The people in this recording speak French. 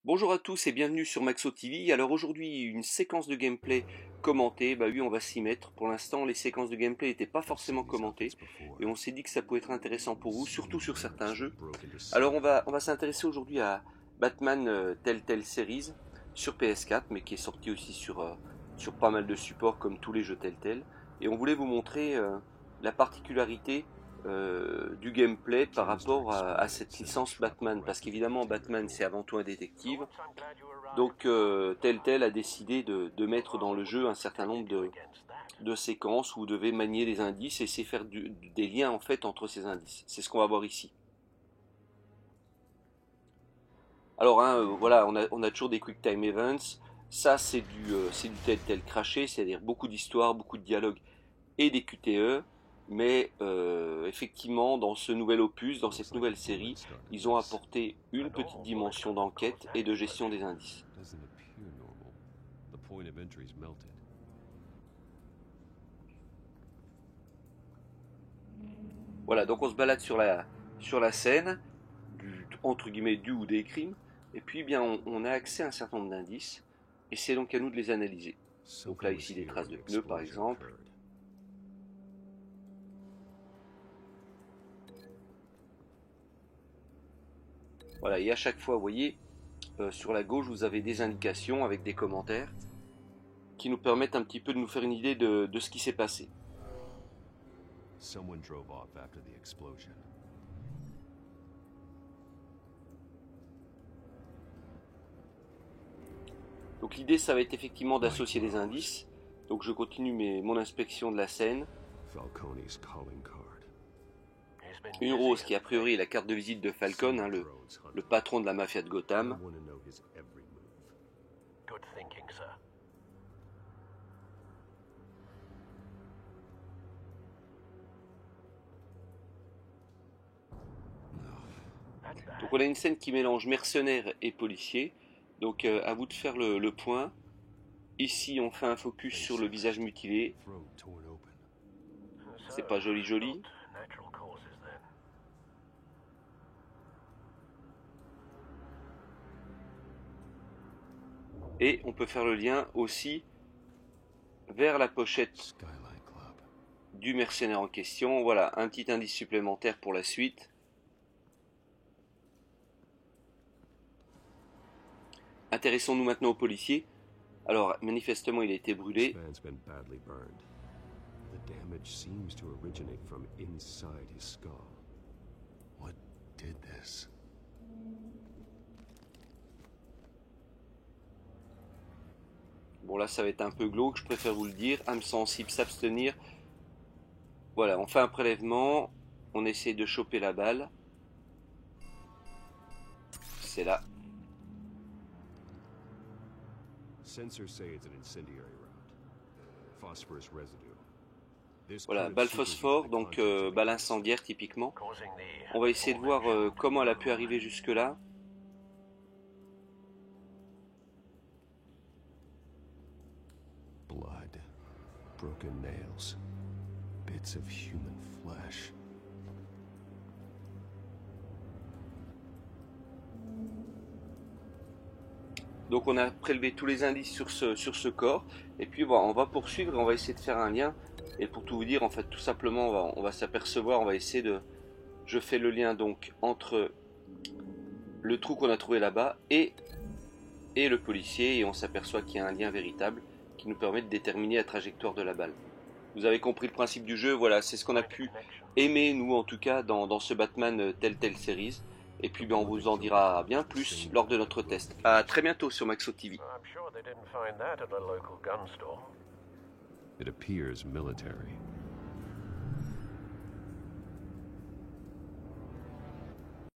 Bonjour à tous et bienvenue sur Maxo TV. Alors aujourd'hui, une séquence de gameplay commentée. Bah oui, on va s'y mettre. Pour l'instant, les séquences de gameplay n'étaient pas forcément commentées. Et on s'est dit que ça pouvait être intéressant pour vous, surtout sur certains jeux. Alors on va s'intéresser aujourd'hui à Batman Telltale Series sur PS4, mais qui est sorti aussi sur pas mal de supports comme tous les jeux Telltale. Et on voulait vous montrer la particularité du gameplay par rapport à cette licence Batman, parce qu'évidemment Batman c'est avant tout un détective, donc Telltale a décidé de mettre dans le jeu un certain nombre de séquences où vous devez manier les indices et essayer de faire des liens en fait entre ces indices. C'est ce qu'on va voir ici. Alors hein, voilà, on a toujours des Quick Time Events, ça c'est du Telltale craché, c'est-à-dire beaucoup d'histoires, beaucoup de dialogues et des QTE. Mais effectivement, dans ce nouvel opus, dans cette nouvelle série, ils ont apporté une petite dimension d'enquête et de gestion des indices. Voilà, donc on se balade sur la scène, entre guillemets du ou des crimes, et puis bien on a accès à un certain nombre d'indices, et c'est donc à nous de les analyser. Donc là ici des traces de pneus par exemple. Voilà, et à chaque fois, vous voyez, sur la gauche, vous avez des indications avec des commentaires qui nous permettent un petit peu de nous faire une idée de ce qui s'est passé. Donc l'idée, ça va être effectivement d'associer des indices. Donc je continue mon inspection de la scène. Une rose qui a priori est la carte de visite de Falcone, hein, le patron de la mafia de Gotham. Donc on a une scène qui mélange mercenaires et policiers. Donc à vous de faire le point. Ici on fait un focus sur le visage mutilé. C'est pas joli joli. Et on peut faire le lien aussi vers la pochette du mercenaire en question. Voilà, un petit indice supplémentaire pour la suite. Intéressons-nous maintenant au policier. Alors, manifestement, il a été brûlé. Bon, là, ça va être un peu glauque, je préfère vous le dire. Âme sensible, s'abstenir. Voilà, on fait un prélèvement. On essaie de choper la balle. C'est là. Voilà, balle phosphore, donc balle incendiaire typiquement. On va essayer de voir comment elle a pu arriver jusque là. Blood, broken nails, bits of human flesh. Donc on a prélevé tous les indices sur ce corps. Et puis bon, on va poursuivre et on va essayer de faire un lien. Et pour tout vous dire, en fait, tout simplement, on va s'apercevoir, on va essayer de... Je fais le lien donc entre le trou qu'on a trouvé là-bas et le policier. Et on s'aperçoit qu'il y a un lien véritable qui nous permet de déterminer la trajectoire de la balle. Vous avez compris le principe du jeu, voilà, c'est ce qu'on a pu aimer, nous en tout cas, dans ce Batman Telltale Series. Et puis ben, on vous en dira bien plus lors de notre test. A très bientôt sur Maxo TV. It appears military.